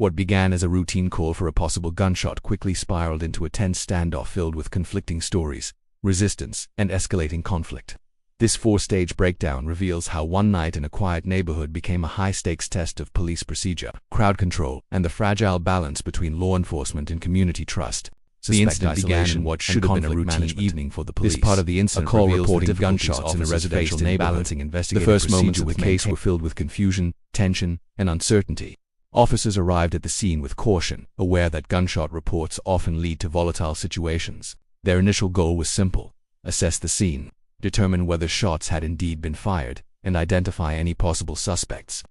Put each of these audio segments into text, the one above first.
What began as a routine call for a possible gunshot quickly spiraled into a tense standoff filled with conflicting stories, resistance, and escalating conflict. This four-stage breakdown reveals how one night in a quiet neighborhood became a high-stakes test of police procedure, crowd control, and the fragile balance between law enforcement and community trust. The incident began in what should have been a routine evening for the police. This part of the incident, a call reporting gunshots in a residential neighborhood. The first moments of the case were filled with confusion, tension, and uncertainty. Officers arrived at the scene with caution, aware that gunshot reports often lead to volatile situations. Their initial goal was simple: assess the scene, determine whether shots had indeed been fired, and identify any possible suspects.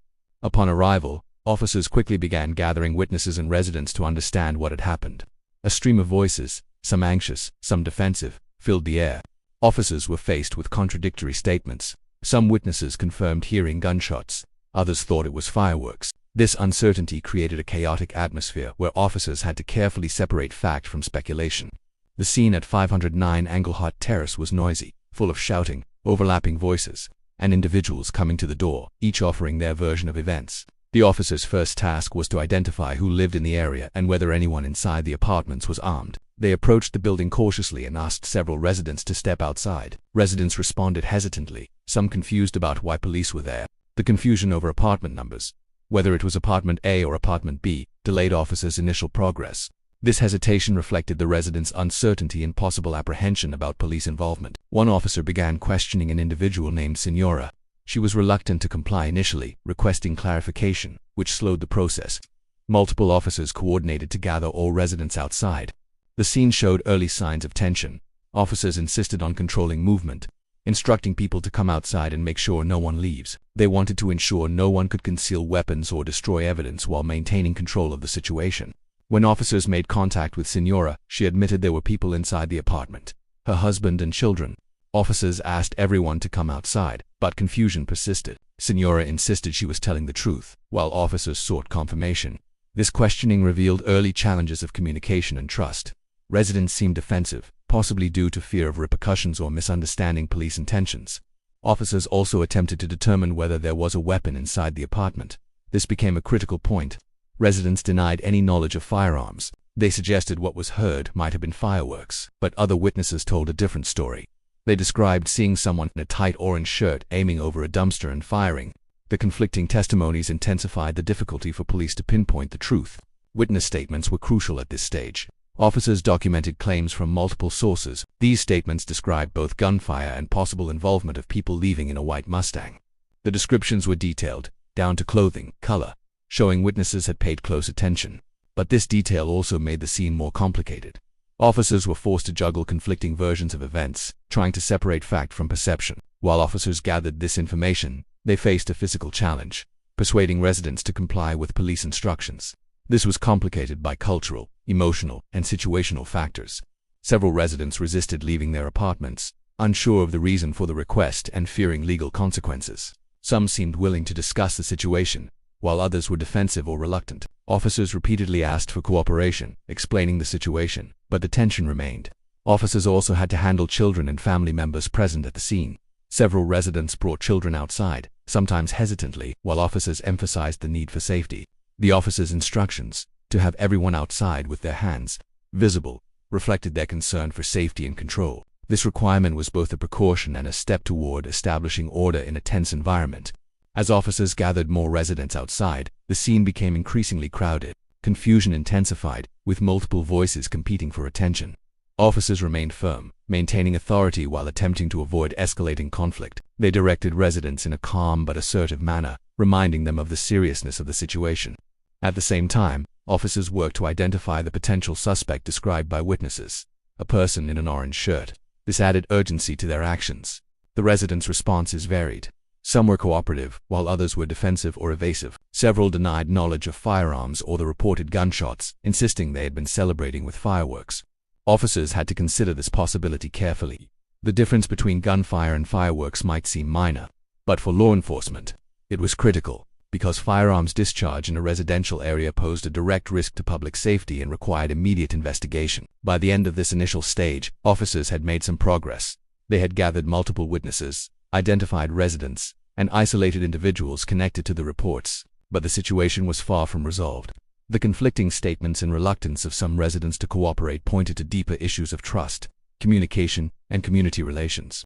Upon arrival, officers quickly began gathering witnesses and residents to understand what had happened. A stream of voices, some anxious, some defensive, filled the air. Officers were faced with contradictory statements. Some witnesses confirmed hearing gunshots, others thought it was fireworks. This uncertainty created a chaotic atmosphere where officers had to carefully separate fact from speculation. The scene at 509 Engelhart Terrace was noisy, full of shouting, overlapping voices, and individuals coming to the door, each offering their version of events. The officers' first task was to identify who lived in the area and whether anyone inside the apartments was armed. They approached the building cautiously and asked several residents to step outside. Residents responded hesitantly, some confused about why police were there. The confusion over apartment numbers, whether it was apartment A or apartment B, delayed officers' initial progress. This hesitation reflected the residents' uncertainty and possible apprehension about police involvement. One officer began questioning an individual named Senora. She was reluctant to comply initially, requesting clarification, which slowed the process. Multiple officers coordinated to gather all residents outside. The scene showed early signs of tension. Officers insisted on controlling movement, instructing people to come outside and make sure no one leaves. They wanted to ensure no one could conceal weapons or destroy evidence while maintaining control of the situation. When officers made contact with Senora, she admitted there were people inside the apartment, her husband and children. Officers asked everyone to come outside, but confusion persisted. Senora insisted she was telling the truth, while officers sought confirmation. This questioning revealed early challenges of communication and trust. Residents seemed defensive, possibly due to fear of repercussions or misunderstanding police intentions. Officers also attempted to determine whether there was a weapon inside the apartment. This became a critical point. Residents denied any knowledge of firearms. They suggested what was heard might have been fireworks, but other witnesses told a different story. They described seeing someone in a tight orange shirt aiming over a dumpster and firing. The conflicting testimonies intensified the difficulty for police to pinpoint the truth. Witness statements were crucial at this stage. Officers documented claims from multiple sources. These statements described both gunfire and possible involvement of people leaving in a white Mustang. The descriptions were detailed, down to clothing, color, showing witnesses had paid close attention. But this detail also made the scene more complicated. Officers were forced to juggle conflicting versions of events, trying to separate fact from perception. While officers gathered this information, they faced a physical challenge, persuading residents to comply with police instructions. This was complicated by cultural, emotional, and situational factors. Several residents resisted leaving their apartments, unsure of the reason for the request and fearing legal consequences. Some seemed willing to discuss the situation, while others were defensive or reluctant. Officers repeatedly asked for cooperation, explaining the situation, but the tension remained. Officers also had to handle children and family members present at the scene. Several residents brought children outside, sometimes hesitantly, while officers emphasized the need for safety. The officers' instructions, to have everyone outside with their hands visible, reflected their concern for safety and control. This requirement was both a precaution and a step toward establishing order in a tense environment. As officers gathered more residents outside, the scene became increasingly crowded. Confusion intensified, with multiple voices competing for attention. Officers remained firm, maintaining authority while attempting to avoid escalating conflict. They directed residents in a calm but assertive manner, reminding them of the seriousness of the situation. At the same time, officers worked to identify the potential suspect described by witnesses, a person in an orange shirt. This added urgency to their actions. The residents' responses varied. Some were cooperative, while others were defensive or evasive. Several denied knowledge of firearms or the reported gunshots, insisting they had been celebrating with fireworks. Officers had to consider this possibility carefully. The difference between gunfire and fireworks might seem minor, but for law enforcement, it was critical, because firearms discharge in a residential area posed a direct risk to public safety and required immediate investigation. By the end of this initial stage, officers had made some progress. They had gathered multiple witnesses, identified residents, and isolated individuals connected to the reports, but the situation was far from resolved. The conflicting statements and reluctance of some residents to cooperate pointed to deeper issues of trust, communication, and community relations.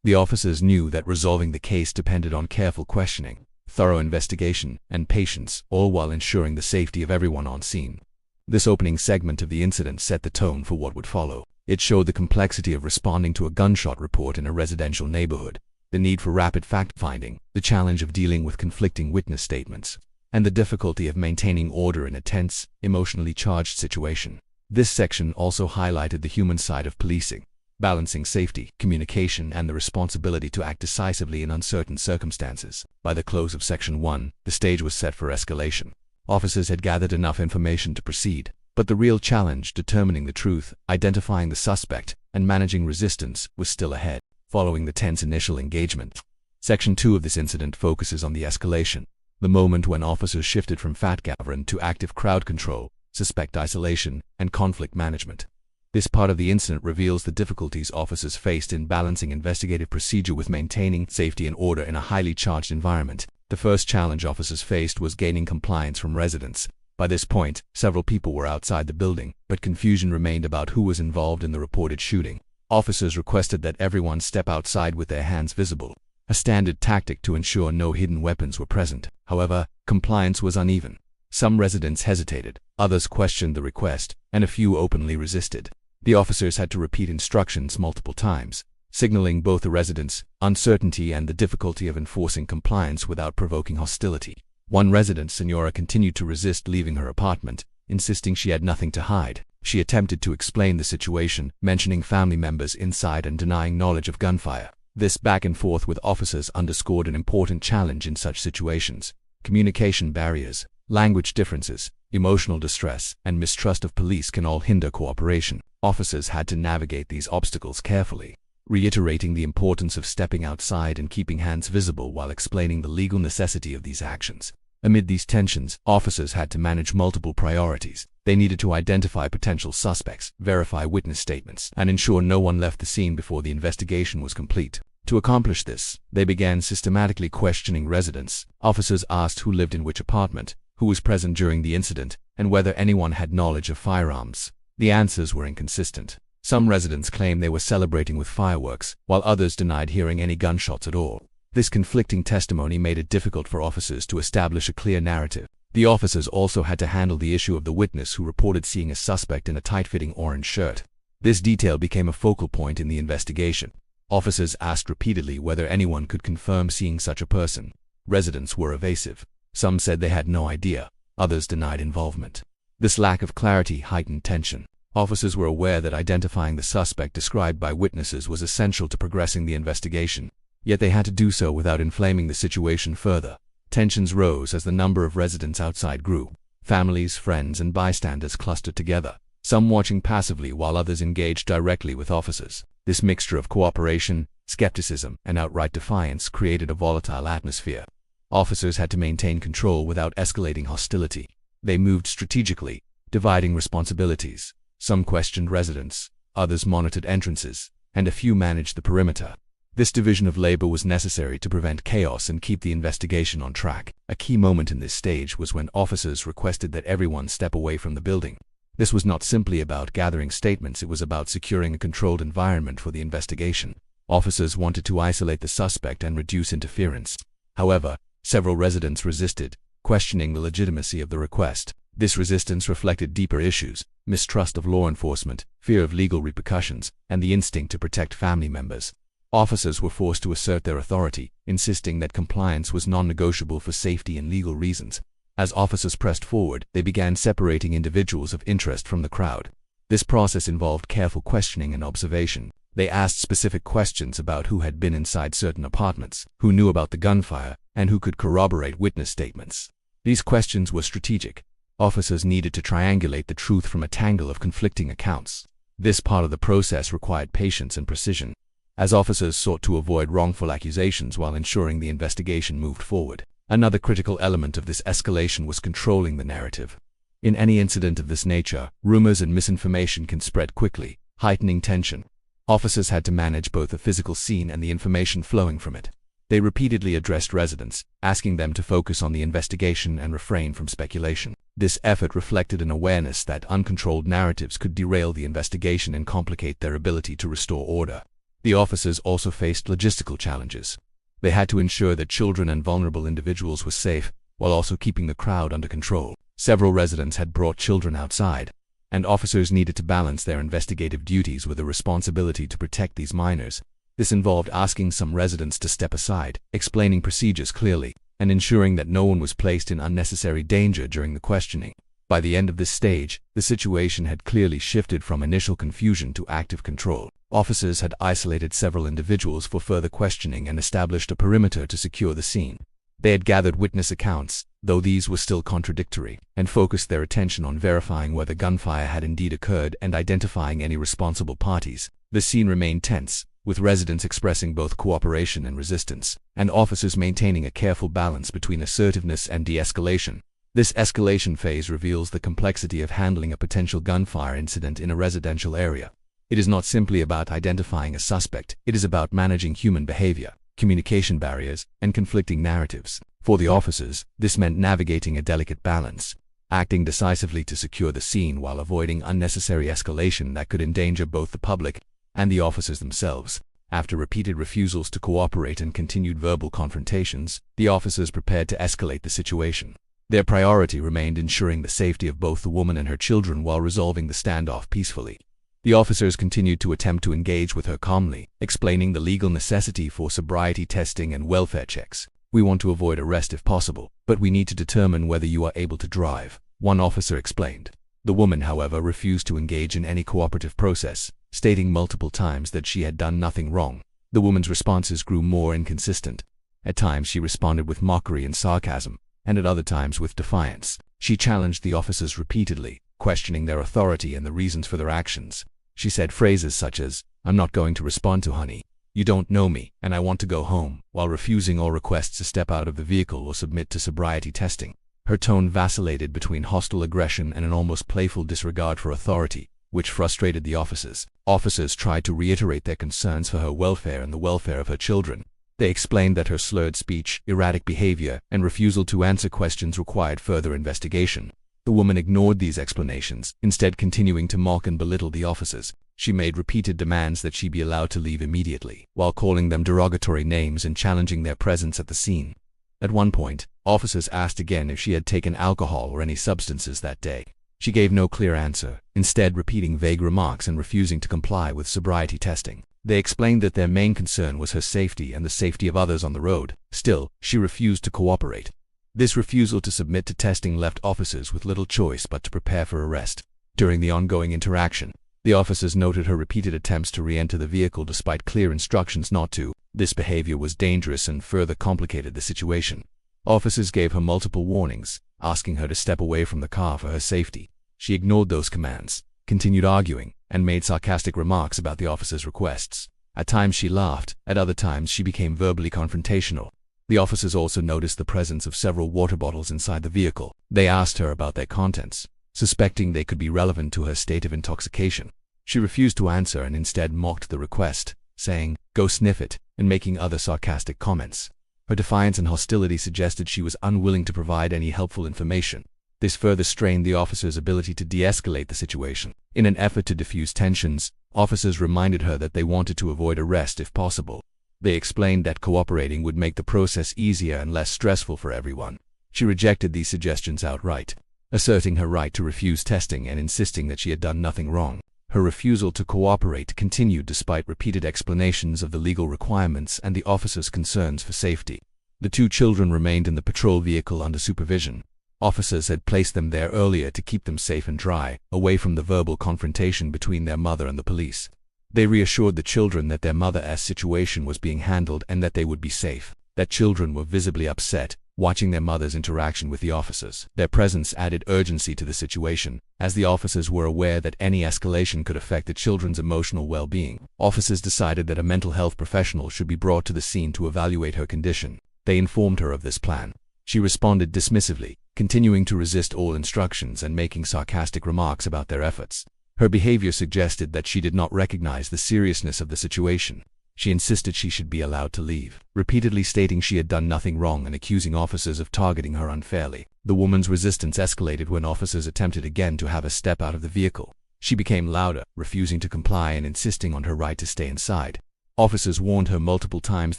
The officers knew that resolving the case depended on careful questioning, thorough investigation, and patience, all while ensuring the safety of everyone on scene. This opening segment of the incident set the tone for what would follow. It showed the complexity of responding to a gunshot report in a residential neighborhood, the need for rapid fact-finding, the challenge of dealing with conflicting witness statements, and the difficulty of maintaining order in a tense, emotionally charged situation. This section also highlighted the human side of policing, balancing safety, communication, and the responsibility to act decisively in uncertain circumstances. By the close of Section 1, the stage was set for escalation. Officers had gathered enough information to proceed, but the real challenge, determining the truth, identifying the suspect, and managing resistance, was still ahead. Following the tense initial engagement, Section 2 of this incident focuses on the escalation, the moment when officers shifted from fact-gathering to active crowd control, suspect isolation, and conflict management. This part of the incident reveals the difficulties officers faced in balancing investigative procedure with maintaining safety and order in a highly charged environment. The first challenge officers faced was gaining compliance from residents. By this point, several people were outside the building, but confusion remained about who was involved in the reported shooting. Officers requested that everyone step outside with their hands visible, a standard tactic to ensure no hidden weapons were present. However, compliance was uneven. Some residents hesitated, others questioned the request, and a few openly resisted. The officers had to repeat instructions multiple times, signaling both the residents' uncertainty and the difficulty of enforcing compliance without provoking hostility. One resident, Senora, continued to resist leaving her apartment, insisting she had nothing to hide. She attempted to explain the situation, mentioning family members inside and denying knowledge of gunfire. This back and forth with officers underscored an important challenge in such situations: communication barriers, language differences, emotional distress, and mistrust of police can all hinder cooperation. Officers had to navigate these obstacles carefully, reiterating the importance of stepping outside and keeping hands visible while explaining the legal necessity of these actions. Amid these tensions, officers had to manage multiple priorities. They needed to identify potential suspects, verify witness statements, and ensure no one left the scene before the investigation was complete. To accomplish this, they began systematically questioning residents. Officers asked who lived in which apartment, who was present during the incident, and whether anyone had knowledge of firearms. The answers were inconsistent. Some residents claimed they were celebrating with fireworks, while others denied hearing any gunshots at all. This conflicting testimony made it difficult for officers to establish a clear narrative. The officers also had to handle the issue of the witness who reported seeing a suspect in a tight-fitting orange shirt. This detail became a focal point in the investigation. Officers asked repeatedly whether anyone could confirm seeing such a person. Residents were evasive. Some said they had no idea. Others denied involvement. This lack of clarity heightened tension. Officers were aware that identifying the suspect described by witnesses was essential to progressing the investigation. Yet they had to do so without inflaming the situation further. Tensions rose as the number of residents outside grew. Families, friends, and bystanders clustered together, some watching passively while others engaged directly with officers. This mixture of cooperation, skepticism, and outright defiance created a volatile atmosphere. Officers had to maintain control without escalating hostility. They moved strategically, dividing responsibilities. Some questioned residents, others monitored entrances, and a few managed the perimeter. This division of labor was necessary to prevent chaos and keep the investigation on track. A key moment in this stage was when officers requested that everyone step away from the building. This was not simply about gathering statements, it was about securing a controlled environment for the investigation. Officers wanted to isolate the suspect and reduce interference. However, several residents resisted, questioning the legitimacy of the request. This resistance reflected deeper issues: mistrust of law enforcement, fear of legal repercussions, and the instinct to protect family members. Officers were forced to assert their authority, insisting that compliance was non-negotiable for safety and legal reasons. As officers pressed forward, they began separating individuals of interest from the crowd. This process involved careful questioning and observation. They asked specific questions about who had been inside certain apartments, who knew about the gunfire, and who could corroborate witness statements. These questions were strategic. Officers needed to triangulate the truth from a tangle of conflicting accounts. This part of the process required patience and precision, as officers sought to avoid wrongful accusations while ensuring the investigation moved forward. Another critical element of this escalation was controlling the narrative. In any incident of this nature, rumors and misinformation can spread quickly, heightening tension. Officers had to manage both the physical scene and the information flowing from it. They repeatedly addressed residents, asking them to focus on the investigation and refrain from speculation. This effort reflected an awareness that uncontrolled narratives could derail the investigation and complicate their ability to restore order. The officers also faced logistical challenges. They had to ensure that children and vulnerable individuals were safe, while also keeping the crowd under control. Several residents had brought children outside, and officers needed to balance their investigative duties with the responsibility to protect these minors. This involved asking some residents to step aside, explaining procedures clearly, and ensuring that no one was placed in unnecessary danger during the questioning. By the end of this stage, the situation had clearly shifted from initial confusion to active control. Officers had isolated several individuals for further questioning and established a perimeter to secure the scene. They had gathered witness accounts, though these were still contradictory, and focused their attention on verifying whether gunfire had indeed occurred and identifying any responsible parties. The scene remained tense, with residents expressing both cooperation and resistance, and officers maintaining a careful balance between assertiveness and de-escalation. This escalation phase reveals the complexity of handling a potential gunfire incident in a residential area. It is not simply about identifying a suspect, it is about managing human behavior, communication barriers, and conflicting narratives. For the officers, this meant navigating a delicate balance, acting decisively to secure the scene while avoiding unnecessary escalation that could endanger both the public and the officers themselves. After repeated refusals to cooperate and continued verbal confrontations, the officers prepared to escalate the situation. Their priority remained ensuring the safety of both the woman and her children while resolving the standoff peacefully. The officers continued to attempt to engage with her calmly, explaining the legal necessity for sobriety testing and welfare checks. "We want to avoid arrest if possible, but we need to determine whether you are able to drive," one officer explained. The woman, however, refused to engage in any cooperative process, stating multiple times that she had done nothing wrong. The woman's responses grew more inconsistent. At times she responded with mockery and sarcasm, and at other times with defiance. She challenged the officers repeatedly, questioning their authority and the reasons for their actions. She said phrases such as, "I'm not going to respond to honey," "You don't know me, and I want to go home," while refusing all requests to step out of the vehicle or submit to sobriety testing. Her tone vacillated between hostile aggression and an almost playful disregard for authority, which frustrated the officers. Officers tried to reiterate their concerns for her welfare and the welfare of her children. They explained that her slurred speech, erratic behavior, and refusal to answer questions required further investigation. The woman ignored these explanations, instead continuing to mock and belittle the officers. She made repeated demands that she be allowed to leave immediately, while calling them derogatory names and challenging their presence at the scene. At one point, officers asked again if she had taken alcohol or any substances that day. She gave no clear answer, instead repeating vague remarks and refusing to comply with sobriety testing. They explained that their main concern was her safety and the safety of others on the road. Still, she refused to cooperate. This refusal to submit to testing left officers with little choice but to prepare for arrest. During the ongoing interaction, the officers noted her repeated attempts to re-enter the vehicle despite clear instructions not to. This behavior was dangerous and further complicated the situation. Officers gave her multiple warnings, asking her to step away from the car for her safety. She ignored those commands, continued arguing, and made sarcastic remarks about the officers' requests. At times she laughed, at other times she became verbally confrontational. The officers also noticed the presence of several water bottles inside the vehicle. They asked her about their contents, suspecting they could be relevant to her state of intoxication. She refused to answer and instead mocked the request, saying, "Go sniff it," and making other sarcastic comments. Her defiance and hostility suggested she was unwilling to provide any helpful information. This further strained the officers' ability to de-escalate the situation. In an effort to diffuse tensions, officers reminded her that they wanted to avoid arrest if possible. They explained that cooperating would make the process easier and less stressful for everyone. She rejected these suggestions outright, asserting her right to refuse testing and insisting that she had done nothing wrong. Her refusal to cooperate continued despite repeated explanations of the legal requirements and the officers' concerns for safety. The two children remained in the patrol vehicle under supervision. Officers had placed them there earlier to keep them safe and dry, away from the verbal confrontation between their mother and the police. They reassured the children that their mother's situation was being handled and that they would be safe. Their children were visibly upset, watching their mother's interaction with the officers. Their presence added urgency to the situation, as the officers were aware that any escalation could affect the children's emotional well-being. Officers decided that a mental health professional should be brought to the scene to evaluate her condition. They informed her of this plan. She responded dismissively, continuing to resist all instructions and making sarcastic remarks about their efforts. Her behavior suggested that she did not recognize the seriousness of the situation. She insisted she should be allowed to leave, repeatedly stating she had done nothing wrong and accusing officers of targeting her unfairly. The woman's resistance escalated when officers attempted again to have her step out of the vehicle. She became louder, refusing to comply and insisting on her right to stay inside. Officers warned her multiple times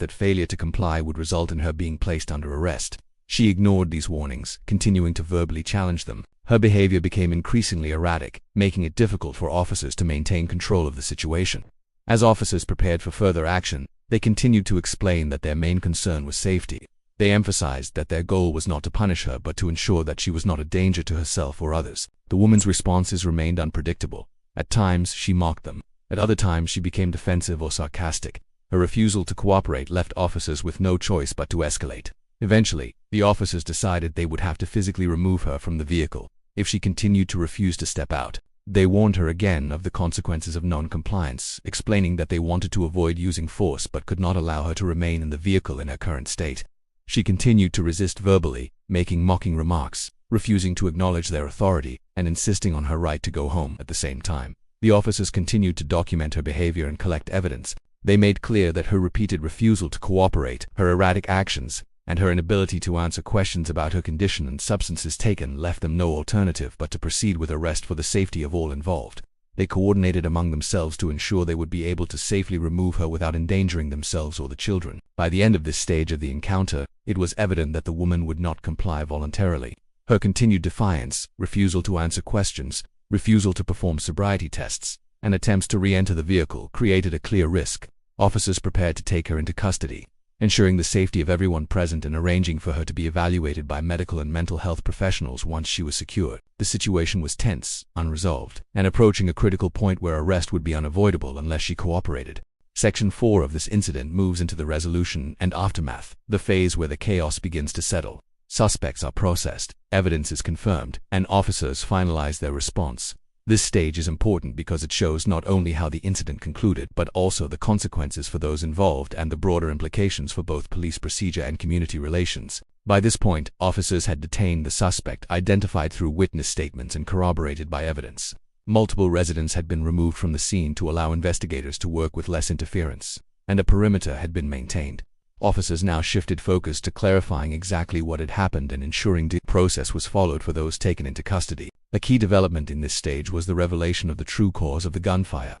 that failure to comply would result in her being placed under arrest. She ignored these warnings, continuing to verbally challenge them. Her behavior became increasingly erratic, making it difficult for officers to maintain control of the situation. As officers prepared for further action, they continued to explain that their main concern was safety. They emphasized that their goal was not to punish her but to ensure that she was not a danger to herself or others. The woman's responses remained unpredictable. At times, she mocked them. At other times, she became defensive or sarcastic. Her refusal to cooperate left officers with no choice but to escalate. Eventually, the officers decided they would have to physically remove her from the vehicle if she continued to refuse to step out. They warned her again of the consequences of non-compliance, explaining that they wanted to avoid using force but could not allow her to remain in the vehicle in her current state. She continued to resist verbally, making mocking remarks, refusing to acknowledge their authority, and insisting on her right to go home at the same time. The officers continued to document her behavior and collect evidence. They made clear that her repeated refusal to cooperate, her erratic actions, and her inability to answer questions about her condition and substances taken left them no alternative but to proceed with arrest for the safety of all involved. They coordinated among themselves to ensure they would be able to safely remove her without endangering themselves or the children. By the end of this stage of the encounter, it was evident that the woman would not comply voluntarily. Her continued defiance, refusal to answer questions, refusal to perform sobriety tests, and attempts to re-enter the vehicle created a clear risk. Officers prepared to take her into custody, ensuring the safety of everyone present and arranging for her to be evaluated by medical and mental health professionals once she was secure. The situation was tense, unresolved, and approaching a critical point where arrest would be unavoidable unless she cooperated. Section 4 of this incident moves into the resolution and aftermath, the phase where the chaos begins to settle. Suspects are processed, evidence is confirmed, and officers finalize their response. This stage is important because it shows not only how the incident concluded but also the consequences for those involved and the broader implications for both police procedure and community relations. By this point, officers had detained the suspect, identified through witness statements and corroborated by evidence. Multiple residents had been removed from the scene to allow investigators to work with less interference, and a perimeter had been maintained. Officers now shifted focus to clarifying exactly what had happened and ensuring due process was followed for those taken into custody. A key development in this stage was the revelation of the true cause of the gunfire.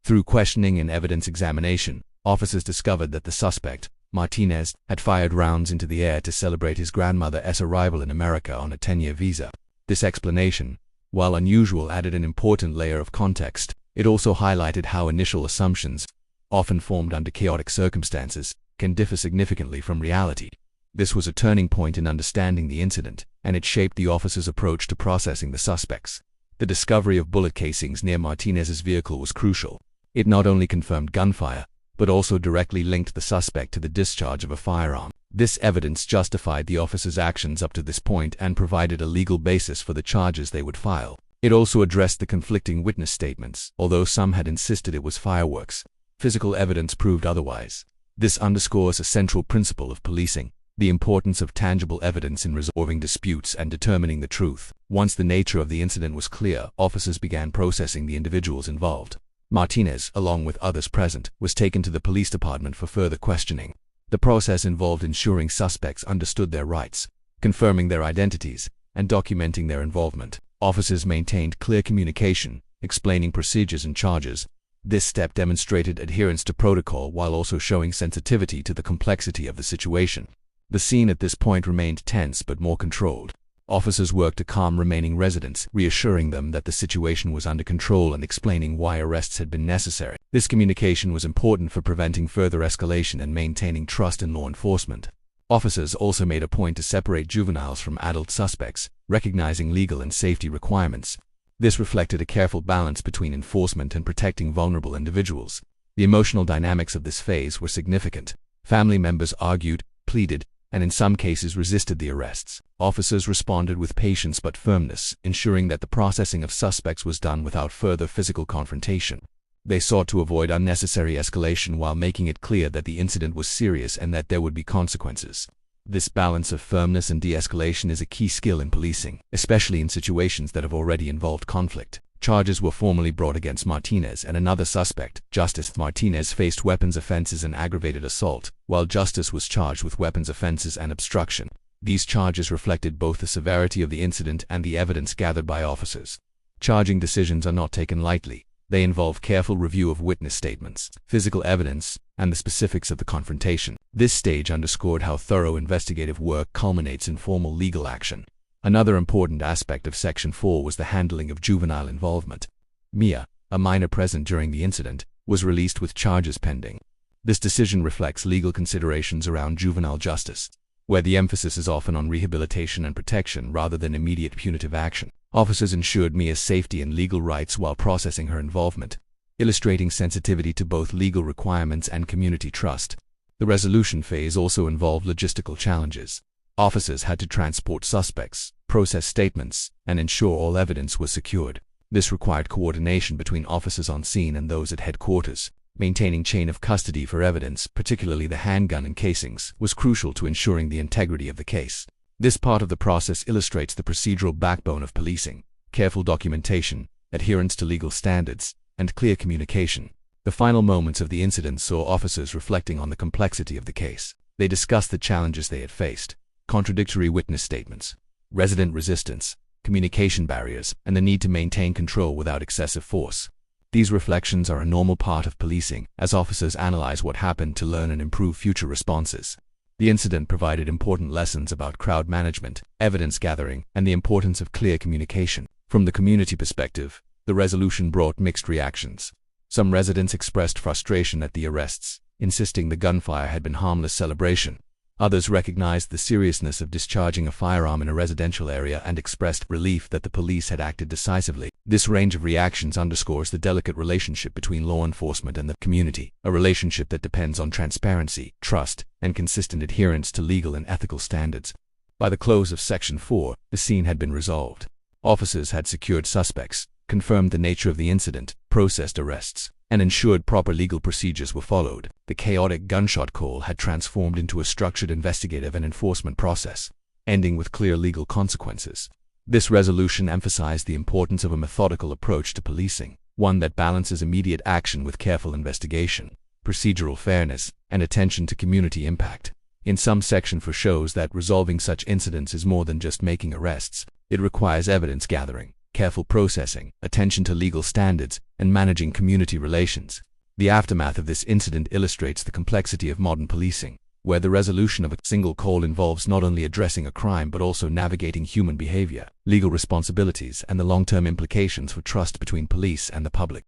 Through questioning and evidence examination, officers discovered that the suspect, Martinez, had fired rounds into the air to celebrate his grandmother's arrival in America on a 10-year visa. This explanation, while unusual, added an important layer of context. It also highlighted how initial assumptions, often formed under chaotic circumstances, can differ significantly from reality. This was a turning point in understanding the incident, and it shaped the officers' approach to processing the suspects. The discovery of bullet casings near Martinez's vehicle was crucial. It not only confirmed gunfire, but also directly linked the suspect to the discharge of a firearm. This evidence justified the officers' actions up to this point and provided a legal basis for the charges they would file. It also addressed the conflicting witness statements. Although some had insisted it was fireworks, physical evidence proved otherwise. This underscores a central principle of policing: the importance of tangible evidence in resolving disputes and determining the truth. Once the nature of the incident was clear, officers began processing the individuals involved. Martinez, along with others present, was taken to the police department for further questioning. The process involved ensuring suspects understood their rights, confirming their identities, and documenting their involvement. Officers maintained clear communication, explaining procedures and charges. This step demonstrated adherence to protocol while also showing sensitivity to the complexity of the situation. The scene at this point remained tense but more controlled. Officers worked to calm remaining residents, reassuring them that the situation was under control and explaining why arrests had been necessary. This communication was important for preventing further escalation and maintaining trust in law enforcement. Officers also made a point to separate juveniles from adult suspects, recognizing legal and safety requirements. This reflected a careful balance between enforcement and protecting vulnerable individuals. The emotional dynamics of this phase were significant. Family members argued, pleaded, and in some cases resisted the arrests. Officers responded with patience but firmness, ensuring that the processing of suspects was done without further physical confrontation. They sought to avoid unnecessary escalation while making it clear that the incident was serious and that there would be consequences. This balance of firmness and de-escalation is a key skill in policing, especially in situations that have already involved conflict. Charges were formally brought against Martinez and another suspect, Justice. Martinez faced weapons offenses and aggravated assault, while Justice was charged with weapons offenses and obstruction. These charges reflected both the severity of the incident and the evidence gathered by officers. Charging decisions are not taken lightly. They involve careful review of witness statements, physical evidence, and the specifics of the confrontation. This stage underscored how thorough investigative work culminates in formal legal action. Another important aspect of Section 4 was the handling of juvenile involvement. Mia, a minor present during the incident, was released with charges pending. This decision reflects legal considerations around juvenile justice, where the emphasis is often on rehabilitation and protection rather than immediate punitive action. Officers ensured Mia's safety and legal rights while processing her involvement, illustrating sensitivity to both legal requirements and community trust. The resolution phase also involved logistical challenges. Officers had to transport suspects, process statements, and ensure all evidence was secured. This required coordination between officers on scene and those at headquarters. Maintaining chain of custody for evidence, particularly the handgun and casings, was crucial to ensuring the integrity of the case. This part of the process illustrates the procedural backbone of policing: careful documentation, adherence to legal standards, and clear communication. The final moments of the incident saw officers reflecting on the complexity of the case. They discussed the challenges they had faced: contradictory witness statements, resident resistance, communication barriers, and the need to maintain control without excessive force. These reflections are a normal part of policing, as officers analyze what happened to learn and improve future responses. The incident provided important lessons about crowd management, evidence gathering, and the importance of clear communication. From the community perspective, the resolution brought mixed reactions. Some residents expressed frustration at the arrests, insisting the gunfire had been harmless celebration. Others recognized the seriousness of discharging a firearm in a residential area and expressed relief that the police had acted decisively. This range of reactions underscores the delicate relationship between law enforcement and the community, a relationship that depends on transparency, trust, and consistent adherence to legal and ethical standards. By the close of Section 4, the scene had been resolved. Officers had secured suspects, confirmed the nature of the incident, processed arrests, and ensured proper legal procedures were followed. The chaotic gunshot call had transformed into a structured investigative and enforcement process, ending with clear legal consequences. This resolution emphasized the importance of a methodical approach to policing, one that balances immediate action with careful investigation, procedural fairness, and attention to community impact. In some Section 4 shows that resolving such incidents is more than just making arrests. It requires evidence gathering, careful processing, attention to legal standards, and managing community relations. The aftermath of this incident illustrates the complexity of modern policing, where the resolution of a single call involves not only addressing a crime but also navigating human behavior, legal responsibilities, and the long-term implications for trust between police and the public.